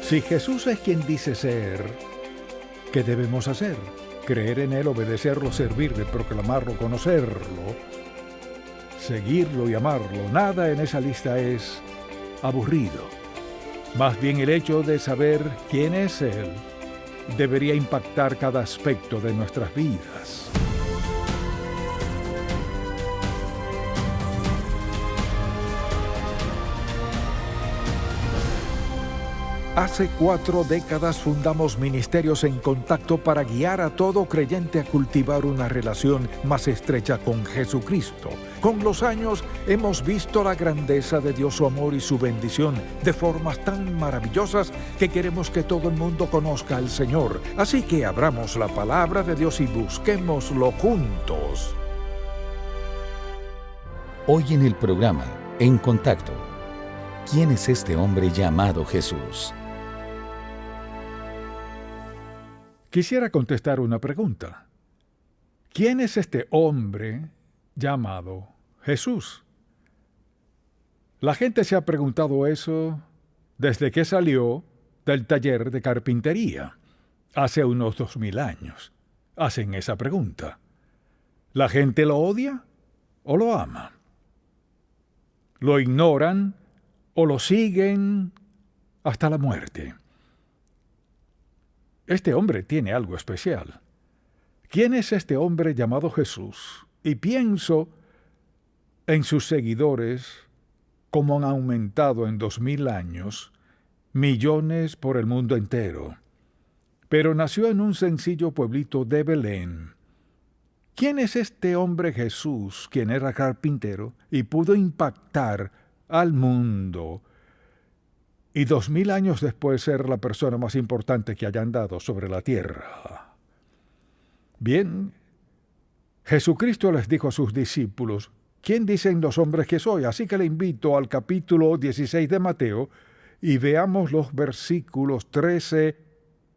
Si Jesús es quien dice ser, ¿qué debemos hacer? Creer en Él, obedecerlo, servirle, proclamarlo, conocerlo, seguirlo y amarlo. Nada en esa lista es aburrido. Más bien el hecho de saber quién es Él debería impactar cada aspecto de nuestras vidas. Hace 4 décadas fundamos Ministerios en Contacto para guiar a todo creyente a cultivar una relación más estrecha con Jesucristo. Con los años hemos visto la grandeza de Dios, su amor y su bendición de formas tan maravillosas que queremos que todo el mundo conozca al Señor. Así que abramos la palabra de Dios y busquémoslo juntos. Hoy en el programa En Contacto, ¿quién es este hombre llamado Jesús? Quisiera contestar una pregunta. ¿Quién es este hombre llamado Jesús? La gente se ha preguntado eso desde que salió del taller de carpintería, hace unos 2000 años. Hacen esa pregunta. ¿La gente lo odia o lo ama? ¿Lo ignoran o lo siguen hasta la muerte? Este hombre tiene algo especial. ¿Quién es este hombre llamado Jesús? Y pienso en sus seguidores, cómo han aumentado en 2000 años, millones por el mundo entero. Pero nació en un sencillo pueblito de Belén. ¿Quién es este hombre Jesús, quien era carpintero y pudo impactar al mundo? Y 2000 años después ser la persona más importante que haya andado sobre la tierra. Bien, Jesucristo les dijo a sus discípulos, ¿quién dicen los hombres que soy? Así que le invito al capítulo 16 de Mateo y veamos los versículos 13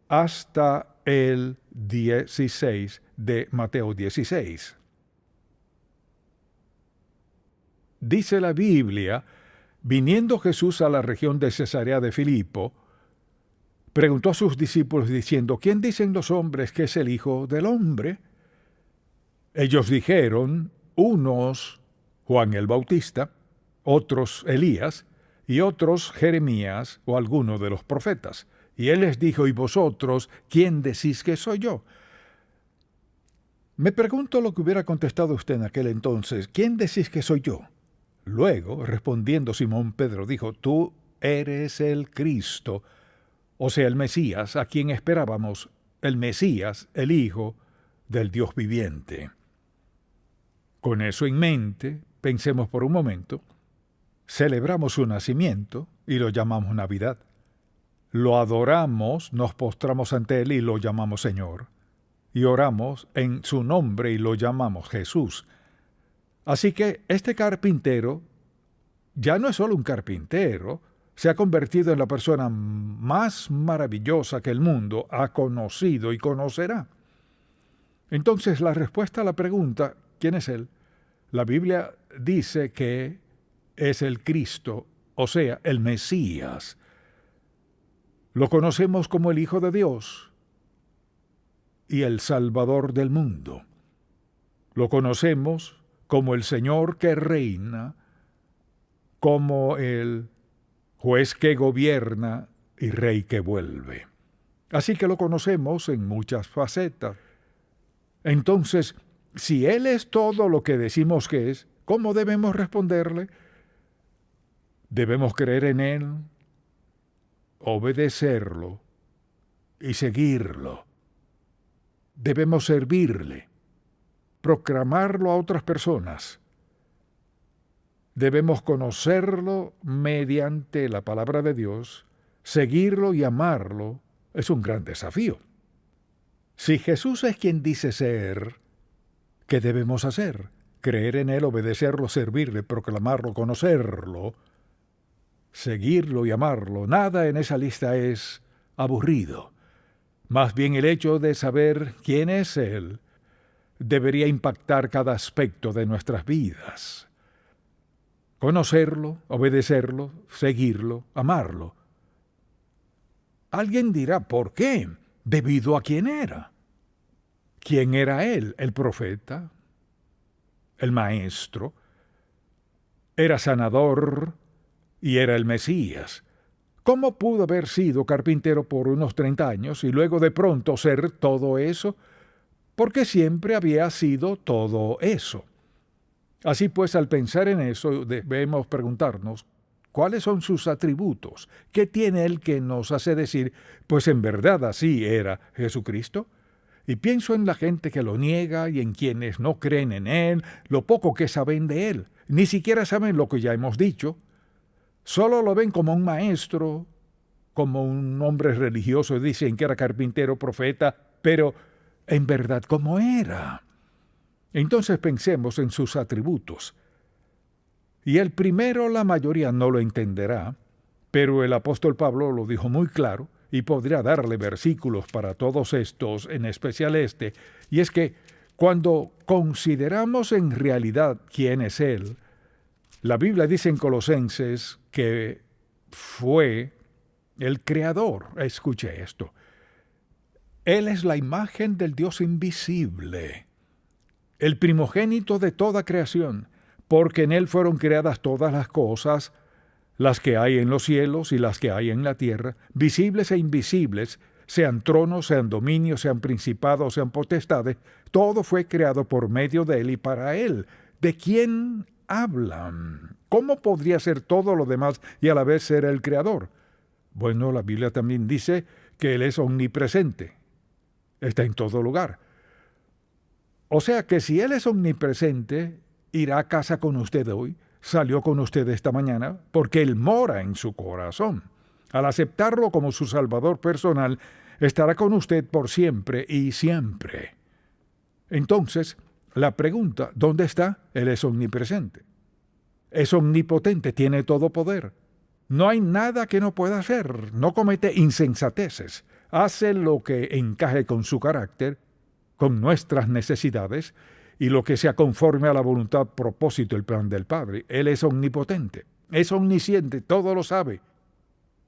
hasta el 16 de Mateo 16. Dice la Biblia: viniendo Jesús a la región de Cesarea de Filipo, preguntó a sus discípulos diciendo, ¿quién dicen los hombres que es el Hijo del Hombre? Ellos dijeron, unos Juan el Bautista, otros Elías, y otros Jeremías o alguno de los profetas. Y él les dijo, ¿y vosotros quién decís que soy yo? Me pregunto lo que hubiera contestado usted en aquel entonces, ¿quién decís que soy yo? Luego, respondiendo Simón Pedro, dijo, tú eres el Cristo, o sea, el Mesías, a quien esperábamos, el Mesías, el Hijo del Dios viviente. Con eso en mente, pensemos por un momento, celebramos su nacimiento y lo llamamos Navidad. Lo adoramos, nos postramos ante Él y lo llamamos Señor. Y oramos en su nombre y lo llamamos Jesús. Así que este carpintero ya no es solo un carpintero, se ha convertido en la persona más maravillosa que el mundo ha conocido y conocerá. Entonces, la respuesta a la pregunta, ¿quién es Él? La Biblia dice que es el Cristo, o sea, el Mesías. Lo conocemos como el Hijo de Dios y el Salvador del mundo. Lo conocemos como el Señor que reina, como el juez que gobierna y rey que vuelve. Así que lo conocemos en muchas facetas. Entonces, si Él es todo lo que decimos que es, ¿cómo debemos responderle? Debemos creer en Él, obedecerlo y seguirlo. Debemos servirle, proclamarlo a otras personas. Debemos conocerlo mediante la palabra de Dios, seguirlo y amarlo. Es un gran desafío. Si Jesús es quien dice ser, ¿qué debemos hacer? Creer en Él, obedecerlo, servirle, proclamarlo, conocerlo, seguirlo y amarlo. Nada en esa lista es aburrido. Más bien el hecho de saber quién es Él debería impactar cada aspecto de nuestras vidas. Conocerlo, obedecerlo, seguirlo, amarlo. Alguien dirá, ¿por qué? Debido a quién era. ¿Quién era él? El profeta, el maestro, era sanador y era el Mesías. ¿Cómo pudo haber sido carpintero por unos 30 años y luego de pronto ser todo eso? Porque siempre había sido todo eso. Así pues, al pensar en eso, debemos preguntarnos, ¿cuáles son sus atributos? ¿Qué tiene él que nos hace decir, pues en verdad así era Jesucristo? Y pienso en la gente que lo niega y en quienes no creen en él, lo poco que saben de él. Ni siquiera saben lo que ya hemos dicho. Solo lo ven como un maestro, como un hombre religioso, dicen que era carpintero, profeta, pero en verdad, ¿cómo era? Entonces pensemos en sus atributos. Y el primero la mayoría no lo entenderá, pero el apóstol Pablo lo dijo muy claro y podría darle versículos para todos estos, en especial este, y es que cuando consideramos en realidad quién es Él, la Biblia dice en Colosenses que fue el Creador. Escuche esto. Él es la imagen del Dios invisible, el primogénito de toda creación, porque en Él fueron creadas todas las cosas, las que hay en los cielos y las que hay en la tierra, visibles e invisibles, sean tronos, sean dominios, sean principados, sean potestades, todo fue creado por medio de Él y para Él. ¿De quién hablan? ¿Cómo podría ser todo lo demás y a la vez ser el Creador? Bueno, la Biblia también dice que Él es omnipresente. Está en todo lugar. O sea que si Él es omnipresente, irá a casa con usted hoy, salió con usted esta mañana, porque Él mora en su corazón. Al aceptarlo como su Salvador personal, estará con usted por siempre y siempre. Entonces, la pregunta, ¿dónde está? Él es omnipresente. Es omnipotente, tiene todo poder. No hay nada que no pueda hacer, no comete insensateces, hace lo que encaje con su carácter, con nuestras necesidades, y lo que sea conforme a la voluntad, propósito, el plan del Padre. Él es omnipotente, es omnisciente, todo lo sabe.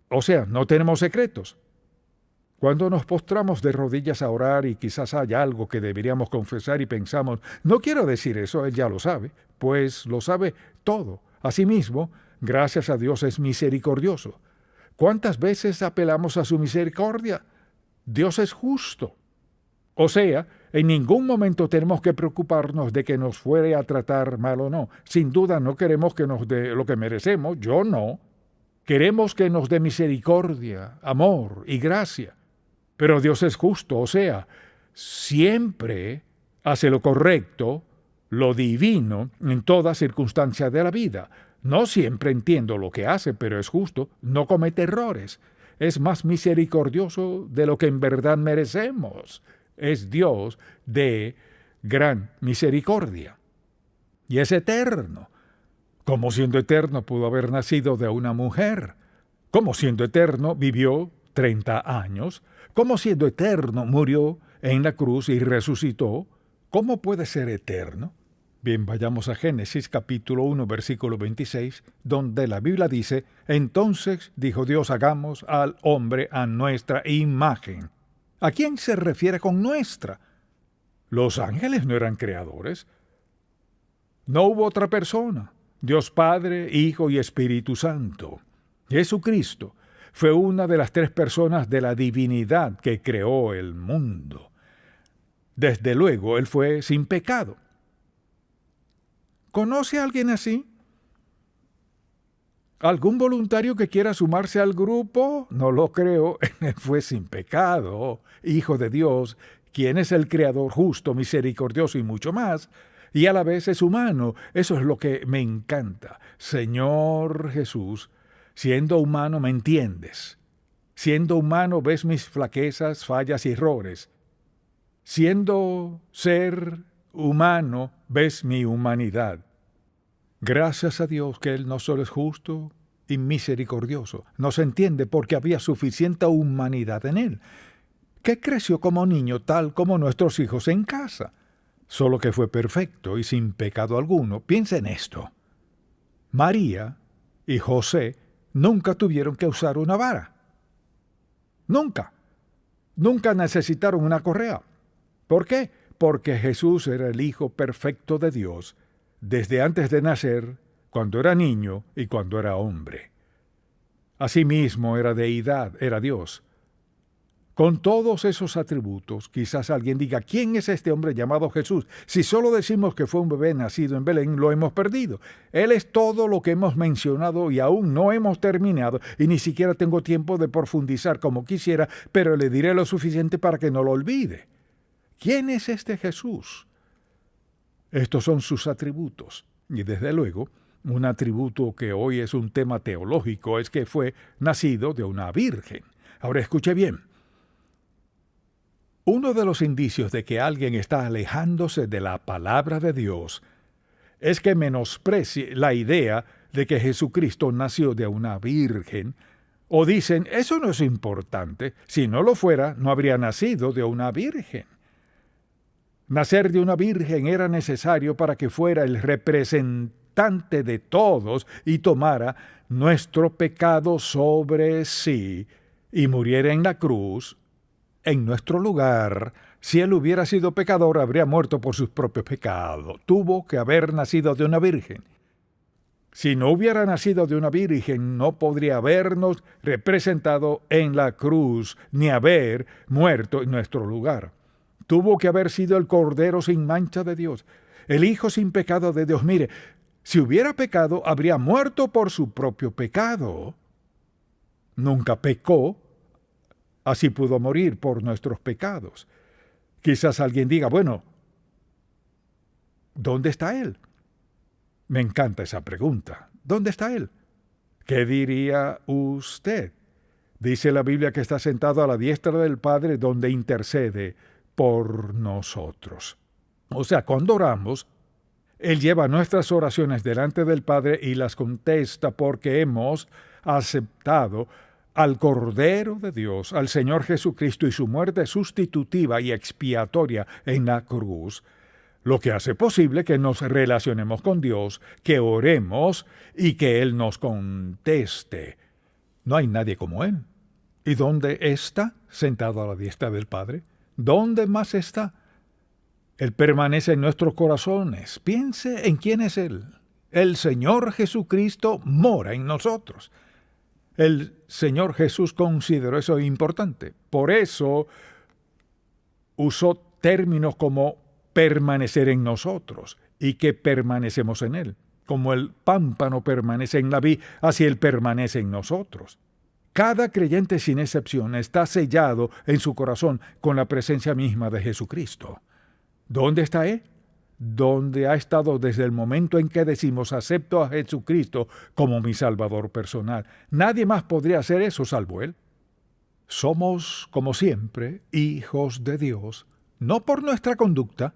O sea, no tenemos secretos. Cuando nos postramos de rodillas a orar y quizás haya algo que deberíamos confesar y pensamos, no quiero decir eso, Él ya lo sabe, pues lo sabe todo. Asimismo, gracias a Dios es misericordioso. ¿Cuántas veces apelamos a su misericordia? Dios es justo. O sea, en ningún momento tenemos que preocuparnos de que nos fuere a tratar mal o no. Sin duda no queremos que nos dé lo que merecemos, yo no. Queremos que nos dé misericordia, amor y gracia. Pero Dios es justo, o sea, siempre hace lo correcto, lo divino, en toda circunstancia de la vida. No siempre entiendo lo que hace, pero es justo, no comete errores. Es más misericordioso de lo que en verdad merecemos. Es Dios de gran misericordia. Y es eterno. ¿Cómo siendo eterno pudo haber nacido de una mujer? ¿Cómo siendo eterno vivió 30 años? ¿Cómo siendo eterno murió en la cruz y resucitó? ¿Cómo puede ser eterno? Bien, vayamos a Génesis capítulo 1, versículo 26, donde la Biblia dice, entonces dijo Dios, hagamos al hombre a nuestra imagen. ¿A quién se refiere con nuestra? Los ángeles no eran creadores. No hubo otra persona. Dios Padre, Hijo y Espíritu Santo. Jesucristo fue una de las 3 personas de la divinidad que creó el mundo. Desde luego, Él fue sin pecado. ¿Conoce a alguien así? ¿Algún voluntario que quiera sumarse al grupo? No lo creo. Él fue sin pecado, Hijo de Dios, quien es el Creador justo, misericordioso y mucho más, y a la vez es humano. Eso es lo que me encanta. Señor Jesús, siendo humano me entiendes. Siendo humano ves mis flaquezas, fallas y errores. Siendo ser humano ves mi humanidad. Gracias a Dios que Él no solo es justo y misericordioso, nos entiende porque había suficiente humanidad en Él, que creció como niño tal como nuestros hijos en casa, solo que fue perfecto y sin pecado alguno. Piensa en esto. María y José nunca tuvieron que usar una vara. Nunca. Nunca necesitaron una correa. ¿Por qué? Porque Jesús era el Hijo perfecto de Dios desde antes de nacer, cuando era niño y cuando era hombre. Asimismo era deidad, era Dios. Con todos esos atributos, quizás alguien diga, ¿quién es este hombre llamado Jesús? Si solo decimos que fue un bebé nacido en Belén, lo hemos perdido. Él es todo lo que hemos mencionado y aún no hemos terminado, y ni siquiera tengo tiempo de profundizar como quisiera, pero le diré lo suficiente para que no lo olvide. ¿Quién es este Jesús? Estos son sus atributos. Y desde luego, un atributo que hoy es un tema teológico es que fue nacido de una virgen. Ahora escuche bien. Uno de los indicios de que alguien está alejándose de la palabra de Dios es que menosprecie la idea de que Jesucristo nació de una virgen, o dicen, eso no es importante, si no lo fuera, no habría nacido de una virgen. Nacer de una virgen era necesario para que fuera el representante de todos y tomara nuestro pecado sobre sí y muriera en la cruz en nuestro lugar. Si él hubiera sido pecador, habría muerto por sus propios pecados. Tuvo que haber nacido de una virgen. Si no hubiera nacido de una virgen, no podría habernos representado en la cruz, ni haber muerto en nuestro lugar. Tuvo que haber sido el Cordero sin mancha de Dios, el Hijo sin pecado de Dios. Mire, si hubiera pecado, habría muerto por su propio pecado. Nunca pecó, así pudo morir por nuestros pecados. Quizás alguien diga, bueno, ¿dónde está Él? Me encanta esa pregunta. ¿Dónde está Él? ¿Qué diría usted? Dice la Biblia que está sentado a la diestra del Padre donde intercede por nosotros. O sea, cuando oramos, Él lleva nuestras oraciones delante del Padre y las contesta porque hemos aceptado al Cordero de Dios, al Señor Jesucristo y su muerte sustitutiva y expiatoria en la cruz, lo que hace posible que nos relacionemos con Dios, que oremos y que Él nos conteste. No hay nadie como Él. ¿Y dónde está? Sentado a la diestra del Padre. ¿Dónde más está? Él permanece en nuestros corazones. Piense en quién es Él. El Señor Jesucristo mora en nosotros. El Señor Jesús consideró eso importante. Por eso usó términos como permanecer en nosotros y que permanecemos en Él. Como el pámpano permanece en la vid, así Él permanece en nosotros. Cada creyente sin excepción está sellado en su corazón con la presencia misma de Jesucristo. ¿Dónde está Él? Donde ha estado desde el momento en que decimos acepto a Jesucristo como mi Salvador personal. Nadie más podría hacer eso salvo Él. Somos, como siempre, hijos de Dios, no por nuestra conducta,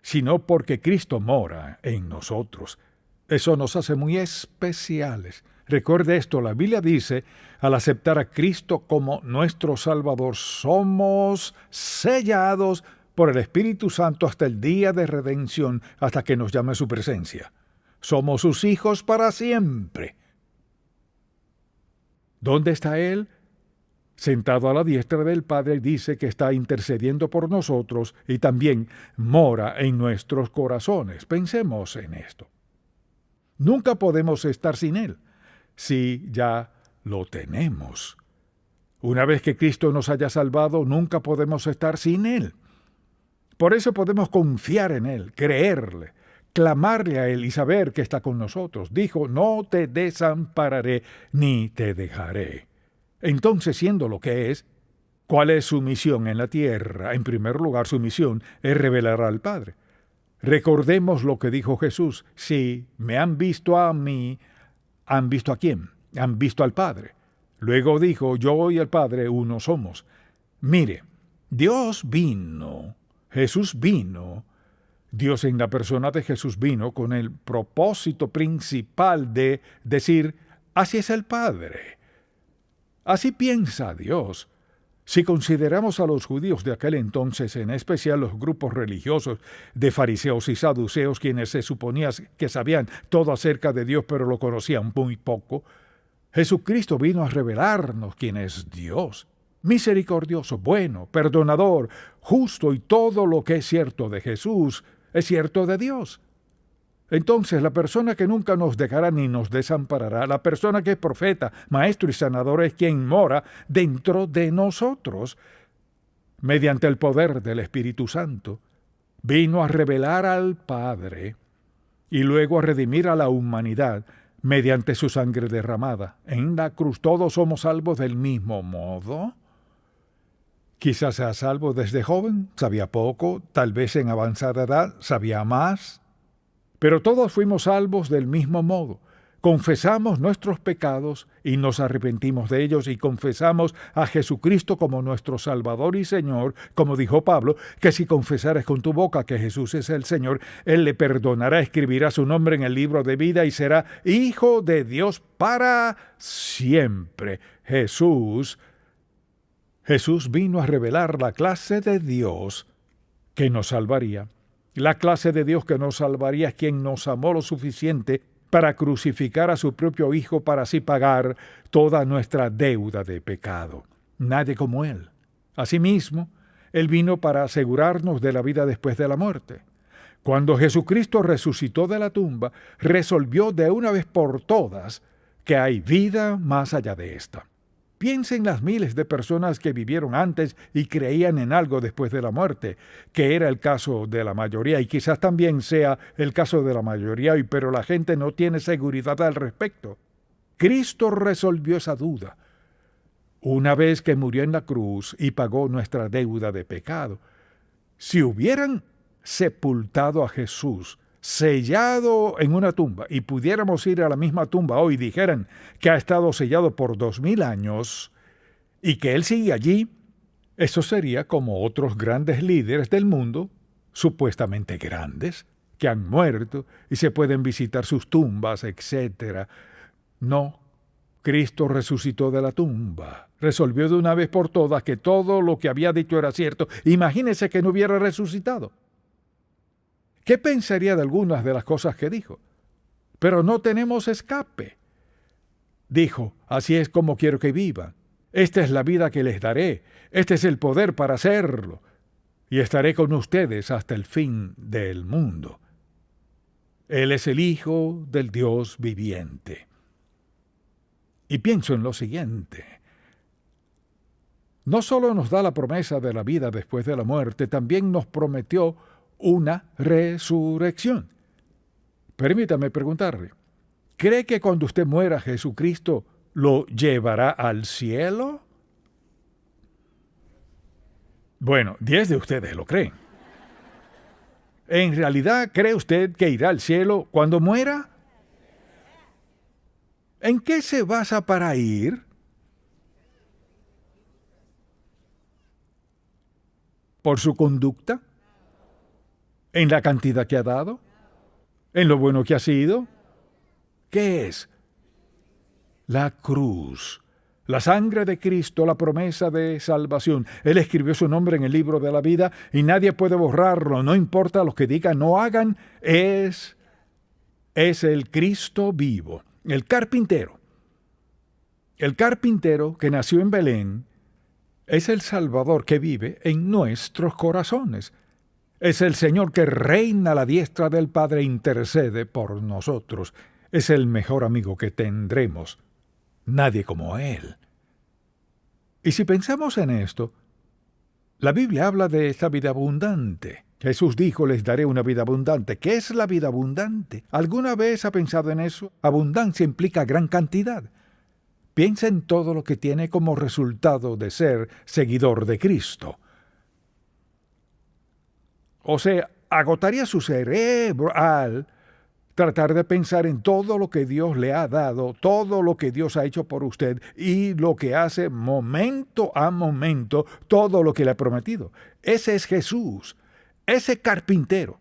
sino porque Cristo mora en nosotros. Eso nos hace muy especiales. Recuerde esto, la Biblia dice, al aceptar a Cristo como nuestro Salvador, somos sellados por el Espíritu Santo hasta el día de redención, hasta que nos llame su presencia. Somos sus hijos para siempre. ¿Dónde está Él? Sentado a la diestra del Padre, dice que está intercediendo por nosotros y también mora en nuestros corazones. Pensemos en esto. Nunca podemos estar sin Él, si ya lo tenemos. Una vez que Cristo nos haya salvado, nunca podemos estar sin Él. Por eso podemos confiar en Él, creerle, clamarle a Él y saber que está con nosotros. Dijo, no te desampararé ni te dejaré. Entonces, siendo lo que es, ¿cuál es su misión en la tierra? En primer lugar, su misión es revelar al Padre. Recordemos lo que dijo Jesús. Si me han visto a mí, ¿han visto a quién? Han visto al Padre. Luego dijo, yo y el Padre uno somos. Mire, Dios vino, Jesús vino, Dios en la persona de Jesús vino con el propósito principal de decir, así es el Padre. Así piensa Dios. Si consideramos a los judíos de aquel entonces, en especial los grupos religiosos de fariseos y saduceos, quienes se suponía que sabían todo acerca de Dios, pero lo conocían muy poco, Jesucristo vino a revelarnos quién es Dios. misericordioso, bueno, perdonador, justo, y todo lo que es cierto de Jesús es cierto de Dios. Entonces, la persona que nunca nos dejará ni nos desamparará, la persona que es profeta, maestro y sanador, es quien mora dentro de nosotros, mediante el poder del Espíritu Santo. Vino a revelar al Padre y luego a redimir a la humanidad mediante su sangre derramada. En la cruz todos somos salvos del mismo modo. Quizás sea salvo desde joven, sabía poco, tal vez en avanzada edad sabía más. Pero todos fuimos salvos del mismo modo. Confesamos nuestros pecados y nos arrepentimos de ellos y confesamos a Jesucristo como nuestro Salvador y Señor, como dijo Pablo, que si confesares con tu boca que Jesús es el Señor, Él le perdonará, escribirá su nombre en el libro de vida y será hijo de Dios para siempre. Jesús vino a revelar la clase de Dios que nos salvaría. La clase de Dios que nos salvaría es quien nos amó lo suficiente para crucificar a su propio Hijo para así pagar toda nuestra deuda de pecado. Nadie como Él. Asimismo, Él vino para asegurarnos de la vida después de la muerte. Cuando Jesucristo resucitó de la tumba, resolvió de una vez por todas que hay vida más allá de esta. Piensa en las miles de personas que vivieron antes y creían en algo después de la muerte, que era el caso de la mayoría y quizás también sea el caso de la mayoría hoy, pero la gente no tiene seguridad al respecto. Cristo resolvió esa duda una vez que murió en la cruz y pagó nuestra deuda de pecado. Si hubieran sepultado a Jesús, sellado en una tumba, y pudiéramos ir a la misma tumba hoy y dijeran que ha estado sellado por 2000 años y que Él sigue allí, eso sería como otros grandes líderes del mundo, supuestamente grandes, que han muerto y se pueden visitar sus tumbas, etc. No, Cristo resucitó de la tumba, resolvió de una vez por todas que todo lo que había dicho era cierto. Imagínese que no hubiera resucitado. ¿Qué pensaría de algunas de las cosas que dijo? Pero no tenemos escape. Dijo, así es como quiero que vivan. Esta es la vida que les daré. Este es el poder para hacerlo. Y estaré con ustedes hasta el fin del mundo. Él es el Hijo del Dios viviente. Y pienso en lo siguiente. No solo nos da la promesa de la vida después de la muerte, también nos prometió una resurrección. Permítame preguntarle, ¿cree que cuando usted muera Jesucristo lo llevará al cielo? Bueno, 10 de ustedes lo creen. ¿En realidad cree usted que irá al cielo cuando muera? ¿En qué se basa para ir? ¿Por su conducta? ¿En la cantidad que ha dado? ¿En lo bueno que ha sido? ¿Qué es? La cruz. La sangre de Cristo, la promesa de salvación. Él escribió su nombre en el libro de la vida y nadie puede borrarlo, no importa lo que digan, no hagan. Es el Cristo vivo, el carpintero. El carpintero que nació en Belén es el Salvador que vive en nuestros corazones. Es el Señor que reina a la diestra del Padre e intercede por nosotros. Es el mejor amigo que tendremos. Nadie como Él. Y si pensamos en esto, la Biblia habla de esta vida abundante. Jesús dijo, les daré una vida abundante. ¿Qué es la vida abundante? ¿Alguna vez ha pensado en eso? Abundancia implica gran cantidad. Piensa en todo lo que tiene como resultado de ser seguidor de Cristo. O sea, agotaría su cerebro al tratar de pensar en todo lo que Dios le ha dado, todo lo que Dios ha hecho por usted y lo que hace momento a momento, todo lo que le ha prometido. Ese es Jesús, ese carpintero.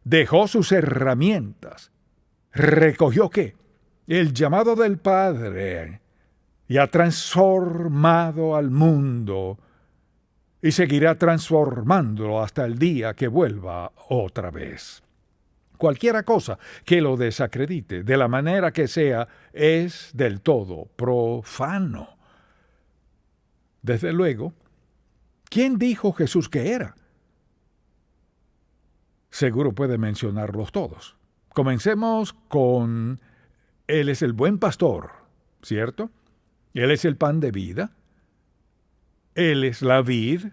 Dejó sus herramientas, recogió ¿qué? El llamado del Padre y ha transformado al mundo y seguirá transformándolo hasta el día que vuelva otra vez. Cualquiera cosa que lo desacredite, de la manera que sea, es del todo profano. Desde luego, ¿quién dijo Jesús que era? Seguro puede mencionarlos todos. Comencemos con Él es el buen pastor, ¿cierto? Él es el pan de vida. Él es la vid.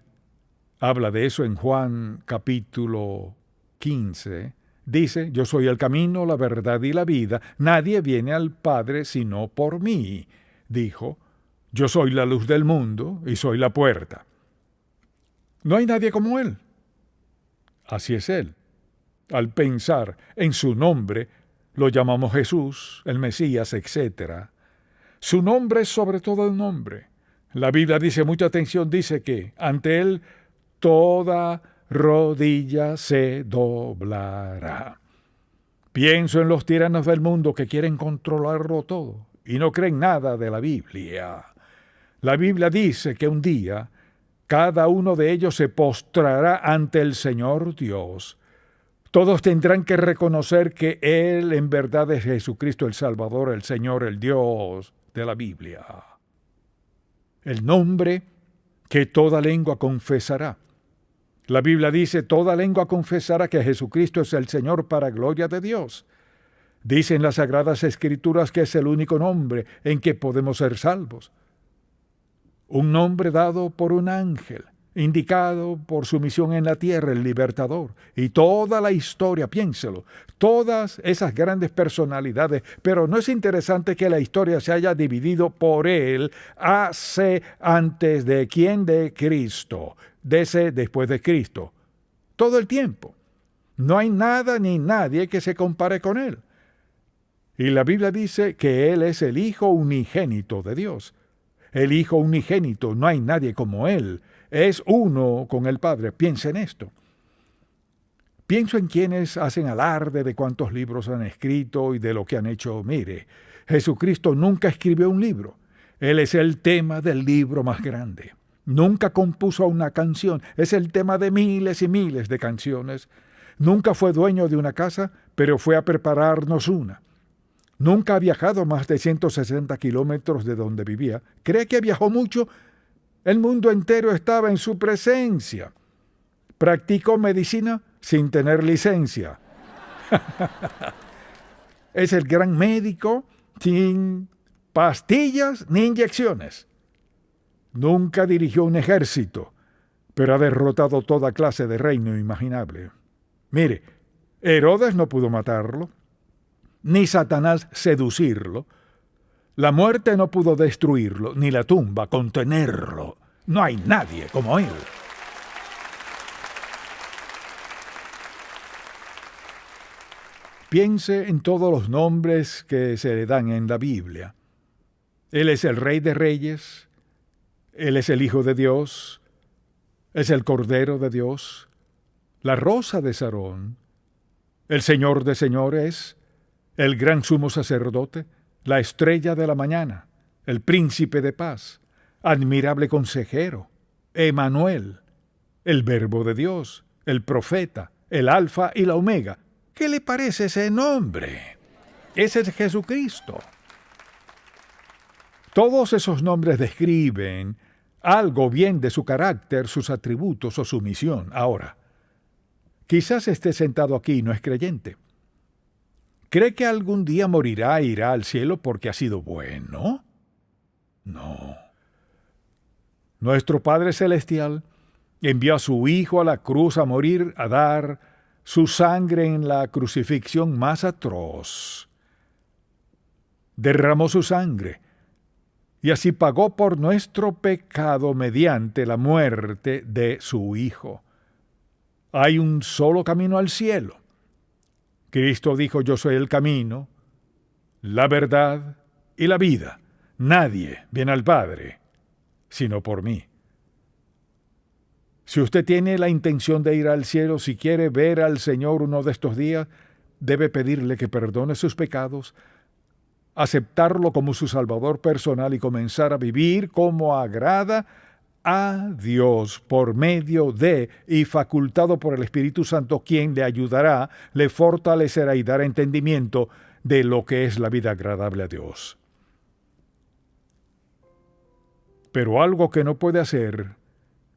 Habla de eso en Juan capítulo 15. Dice, yo soy el camino, la verdad y la vida. Nadie viene al Padre sino por mí. Dijo, yo soy la luz del mundo y soy la puerta. No hay nadie como Él. Así es Él. Al pensar en su nombre, lo llamamos Jesús, el Mesías, etc. Su nombre es sobre todo el nombre. La Biblia dice, mucha atención, dice que ante Él toda rodilla se doblará. Pienso en los tiranos del mundo que quieren controlarlo todo y no creen nada de la Biblia. La Biblia dice que un día cada uno de ellos se postrará ante el Señor Dios. Todos tendrán que reconocer que Él en verdad es Jesucristo el Salvador, el Señor, el Dios de la Biblia. El nombre que toda lengua confesará. La Biblia dice, toda lengua confesará que Jesucristo es el Señor para gloria de Dios. Dicen las Sagradas Escrituras que es el único nombre en que podemos ser salvos. Un nombre dado por un ángel, indicado por su misión en la tierra, el libertador. Y toda la historia, piénselo, todas esas grandes personalidades, pero ¿no es interesante que la historia se haya dividido por él antes de quién? De Cristo, después de Cristo? Todo el tiempo. No hay nada ni nadie que se compare con él. Y la Biblia dice que él es el Hijo unigénito de Dios. El Hijo unigénito, no hay nadie como él. Es uno con el Padre. Piensa en esto. Pienso en quienes hacen alarde de cuántos libros han escrito y de lo que han hecho. Mire, Jesucristo nunca escribió un libro. Él es el tema del libro más grande. Nunca compuso una canción. Es el tema de miles y miles de canciones. Nunca fue dueño de una casa, pero fue a prepararnos una. Nunca ha viajado más de 160 kilómetros de donde vivía. ¿Cree que viajó mucho? El mundo entero estaba en su presencia. Practicó medicina sin tener licencia. Es el gran médico sin pastillas ni inyecciones. Nunca dirigió un ejército, pero ha derrotado toda clase de reino imaginable. Mire, Herodes no pudo matarlo, ni Satanás seducirlo. La muerte no pudo destruirlo, ni la tumba contenerlo. No hay nadie como él. Piense en todos los nombres que se le dan en la Biblia. Él es el Rey de Reyes, Él es el Hijo de Dios, es el Cordero de Dios, la Rosa de Sarón, el Señor de Señores, el Gran Sumo Sacerdote, la Estrella de la Mañana, el Príncipe de Paz, Admirable Consejero, Emanuel, el Verbo de Dios, el Profeta, el Alfa y la Omega. ¿Qué le parece ese nombre? Ese es Jesucristo. Todos esos nombres describen algo bien de su carácter, sus atributos o su misión. Ahora, quizás esté sentado aquí y no es creyente. ¿Cree que algún día morirá e irá al cielo porque ha sido bueno? No. Nuestro Padre Celestial envió a su Hijo a la cruz a morir, a dar su sangre en la crucifixión más atroz. Derramó su sangre y así pagó por nuestro pecado mediante la muerte de su Hijo. Hay un solo camino al cielo. Cristo dijo, yo soy el camino, la verdad y la vida. Nadie viene al Padre sino por mí. Si usted tiene la intención de ir al cielo, si quiere ver al Señor uno de estos días, debe pedirle que perdone sus pecados, aceptarlo como su Salvador personal y comenzar a vivir como agrada a Dios por medio de y facultado por el Espíritu Santo, quien le ayudará, le fortalecerá y dará entendimiento de lo que es la vida agradable a Dios. Pero algo que no puede hacer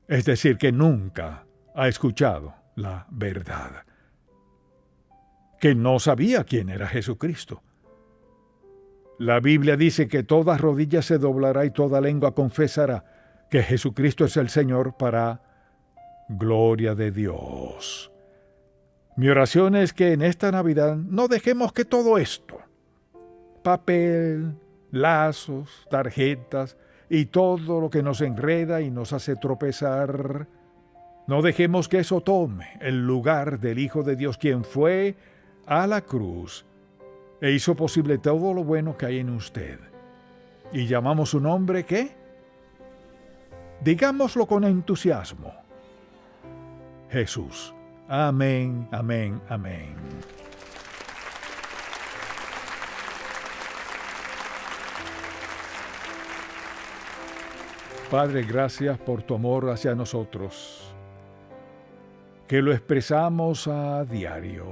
es decir que nunca ha escuchado la verdad, que no sabía quién era Jesucristo. La Biblia dice que toda rodilla se doblará y toda lengua confesará que Jesucristo es el Señor para gloria de Dios. Mi oración es que en esta Navidad no dejemos que todo esto, papel, lazos, tarjetas y todo lo que nos enreda y nos hace tropezar, no dejemos que eso tome el lugar del Hijo de Dios, quien fue a la cruz e hizo posible todo lo bueno que hay en usted. Y llamamos su nombre, ¿qué? Digámoslo con entusiasmo: Jesús. Amén, amén, amén. Padre, gracias por tu amor hacia nosotros, que lo expresamos a diario,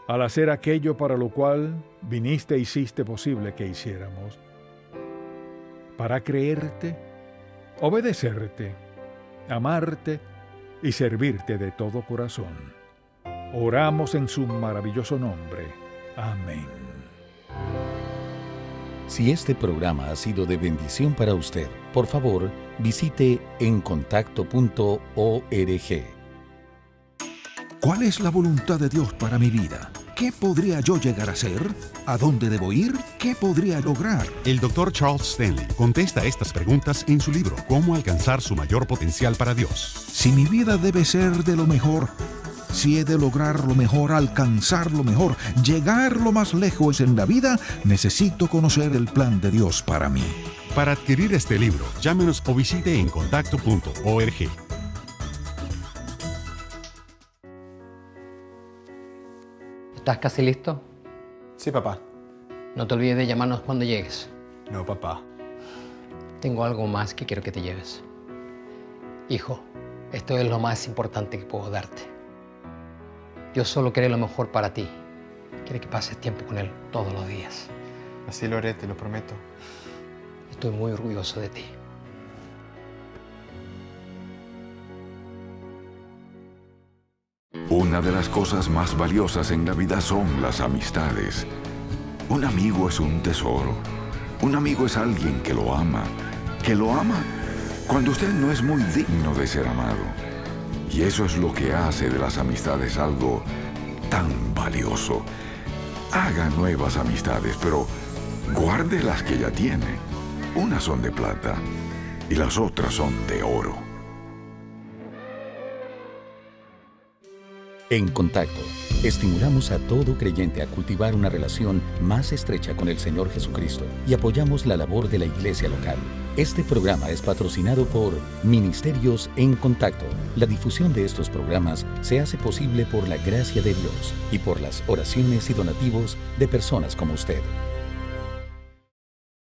al hacer aquello para lo cual viniste e hiciste posible que hiciéramos, para creerte, obedecerte, amarte y servirte de todo corazón. Oramos en su maravilloso nombre. Amén. Si este programa ha sido de bendición para usted, por favor, visite encontacto.org. ¿Cuál es la voluntad de Dios para mi vida? ¿Qué podría yo llegar a ser? ¿A dónde debo ir? ¿Qué podría lograr? El Dr. Charles Stanley contesta estas preguntas en su libro Cómo alcanzar su mayor potencial para Dios. Si mi vida debe ser de lo mejor, si he de lograr lo mejor, alcanzar lo mejor, llegar lo más lejos en la vida, necesito conocer el plan de Dios para mí. Para adquirir este libro, llámenos o visite encontacto.org. ¿Estás casi listo? Sí, papá. No te olvides de llamarnos cuando llegues. No, papá. Tengo algo más que quiero que te lleves. Hijo, esto es lo más importante que puedo darte. Dios solo quiere lo mejor para ti. Quiere que pases tiempo con Él todos los días. Así lo haré, te lo prometo. Estoy muy orgulloso de ti. Una de las cosas más valiosas en la vida son las amistades. Un amigo es un tesoro. Un amigo es alguien que lo ama cuando usted no es muy digno de ser amado. Y eso es lo que hace de las amistades algo tan valioso. Haga nuevas amistades, pero guarde las que ya tiene. Unas son de plata y las otras son de oro. En Contacto, estimulamos a todo creyente a cultivar una relación más estrecha con el Señor Jesucristo y apoyamos la labor de la iglesia local. Este programa es patrocinado por Ministerios en Contacto. La difusión de estos programas se hace posible por la gracia de Dios y por las oraciones y donativos de personas como usted.